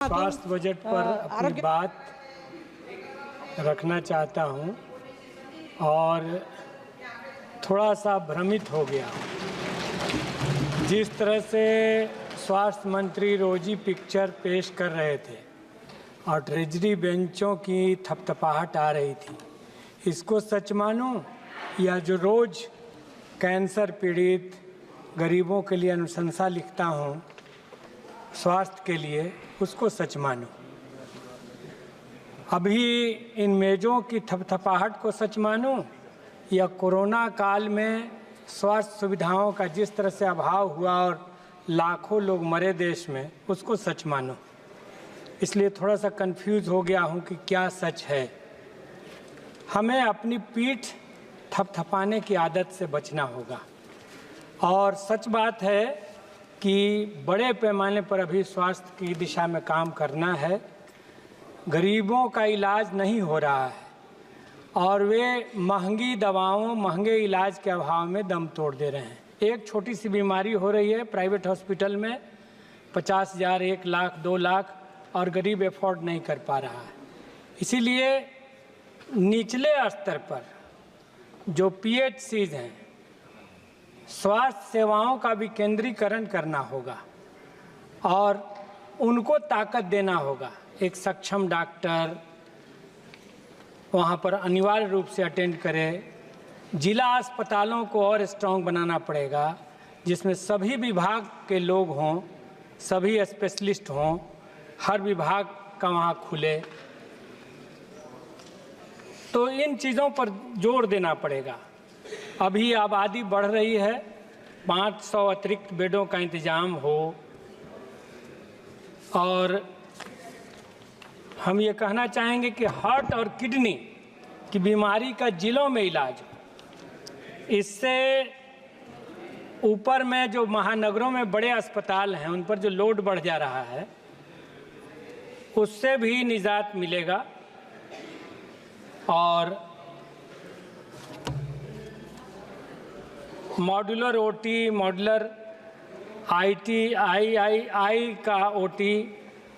स्वास्थ्य बजट पर अपनी बात रखना चाहता हूं और थोड़ा सा भ्रमित हो गया। जिस तरह से स्वास्थ्य मंत्री रोजी पिक्चर पेश कर रहे थे और ट्रेजरी बेंचों की थपथपाहट आ रही थी, इसको सच मानूं या जो रोज़ कैंसर पीड़ित गरीबों के लिए अनुशंसा लिखता हूं स्वास्थ्य के लिए, उसको सच मानो। अभी इन मेज़ों की थपथपाहट को सच मानो या कोरोना काल में स्वास्थ्य सुविधाओं का जिस तरह से अभाव हुआ और लाखों लोग मरे देश में, उसको सच मानो। इसलिए थोड़ा सा कंफ्यूज हो गया हूँ कि क्या सच है। हमें अपनी पीठ थपथपाने की आदत से बचना होगा और सच बात है कि बड़े पैमाने पर अभी स्वास्थ्य की दिशा में काम करना है। गरीबों का इलाज नहीं हो रहा है और वे महंगी दवाओं, महंगे इलाज के अभाव में दम तोड़ दे रहे हैं। एक छोटी सी बीमारी हो रही है प्राइवेट हॉस्पिटल में 50,000, 1 लाख, 2 लाख और गरीब एफोर्ड नहीं कर पा रहा है। इसीलिए निचले स्तर पर जो PHCs हैं, स्वास्थ्य सेवाओं का भी केंद्रीकरण करना होगा और उनको ताकत देना होगा। एक सक्षम डॉक्टर वहाँ पर अनिवार्य रूप से अटेंड करे। जिला अस्पतालों को और स्ट्रॉन्ग बनाना पड़ेगा, जिसमें सभी विभाग के लोग हों, सभी स्पेशलिस्ट हों, हर विभाग का वहाँ खुले। तो इन चीज़ों पर जोर देना पड़ेगा। अभी आबादी बढ़ रही है, 500 अतिरिक्त बेडों का इंतजाम हो और हम ये कहना चाहेंगे कि हार्ट और किडनी की बीमारी का जिलों में इलाज हो। इससे ऊपर में जो महानगरों में बड़े अस्पताल हैं, उन पर जो लोड बढ़ जा रहा है, उससे भी निजात मिलेगा। और मॉड्यूलर OT, मॉड्यूलर IT, आई का OT,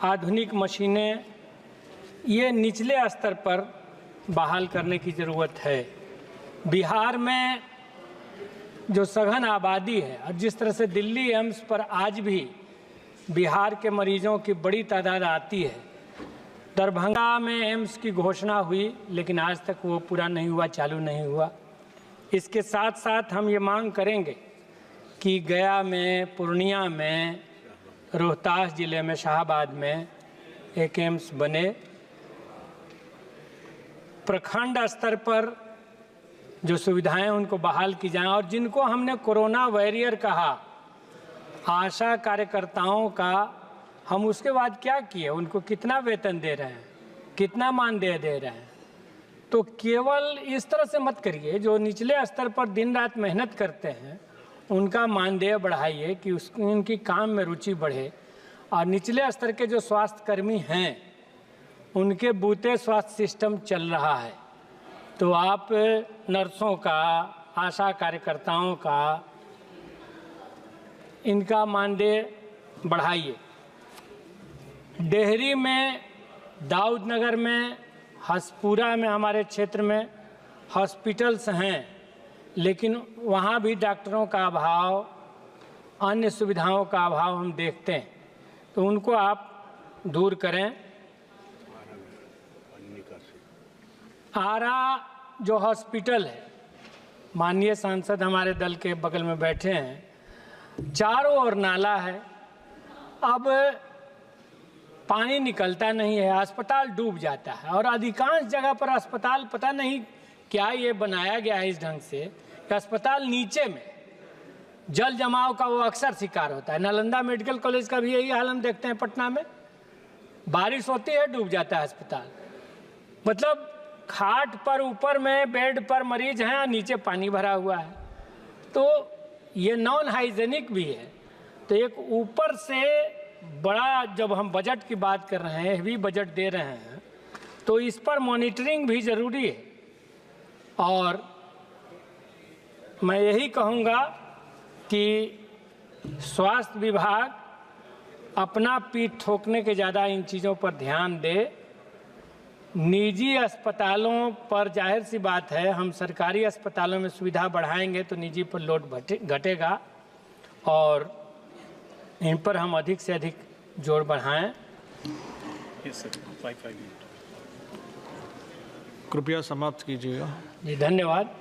आधुनिक मशीनें, ये निचले स्तर पर बहाल करने की ज़रूरत है। बिहार में जो सघन आबादी है और जिस तरह से दिल्ली एम्स पर आज भी बिहार के मरीजों की बड़ी तादाद आती है। दरभंगा में एम्स की घोषणा हुई लेकिन आज तक वो पूरा नहीं हुआ, चालू नहीं हुआ। इसके साथ साथ हम ये मांग करेंगे कि गया में, पूर्णिया में, रोहतास ज़िले में, शाहाबाद में एक एम्स बने। प्रखंड स्तर पर जो सुविधाएं उनको बहाल की जाएं और जिनको हमने कोरोना वॉरियर कहा, आशा कार्यकर्ताओं का, हम उसके बाद क्या किए, उनको कितना वेतन दे रहे हैं, कितना मानदेय दे रहे हैं। तो केवल इस तरह से मत करिए। जो निचले स्तर पर दिन रात मेहनत करते हैं उनका मानदेय बढ़ाइए कि उनकी काम में रुचि बढ़े। और निचले स्तर के जो स्वास्थ्य कर्मी हैं उनके बूते स्वास्थ्य सिस्टम चल रहा है, तो आप नर्सों का, आशा कार्यकर्ताओं का, इनका मानदेय बढ़ाइए। डेहरी में, दाऊदनगर में, हसपुरा में, हमारे क्षेत्र में हॉस्पिटल्स हैं लेकिन वहाँ भी डॉक्टरों का अभाव, अन्य सुविधाओं का अभाव हम देखते हैं, तो उनको आप दूर करें। आरा जो हॉस्पिटल है, माननीय सांसद हमारे दल के बगल में बैठे हैं, चारों ओर नाला है, अब पानी निकलता नहीं है, अस्पताल डूब जाता है। और अधिकांश जगह पर अस्पताल, पता नहीं क्या ये बनाया गया है इस ढंग से कि अस्पताल नीचे में, जल जमाव का वो अक्सर शिकार होता है। नालंदा मेडिकल कॉलेज का भी यही हाल हम देखते हैं पटना में। बारिश होती है, डूब जाता है अस्पताल। मतलब खाट पर ऊपर में बेड पर मरीज हैं और नीचे पानी भरा हुआ है। तो ये नॉन हाइजेनिक भी है। तो एक ऊपर से बड़ा, जब हम बजट की बात कर रहे हैं, हेवी बजट दे रहे हैं, तो इस पर मॉनिटरिंग भी ज़रूरी है। और मैं यही कहूँगा कि स्वास्थ्य विभाग अपना पीठ ठोकने के ज़्यादा इन चीज़ों पर ध्यान दे। निजी अस्पतालों पर जाहिर सी बात है, हम सरकारी अस्पतालों में सुविधा बढ़ाएंगे तो निजी पर लोड घटेगा और इन पर हम अधिक से अधिक जोर बढ़ाएं। यस सर, 5 मिनट कृपया समाप्त कीजिएगा। जी धन्यवाद।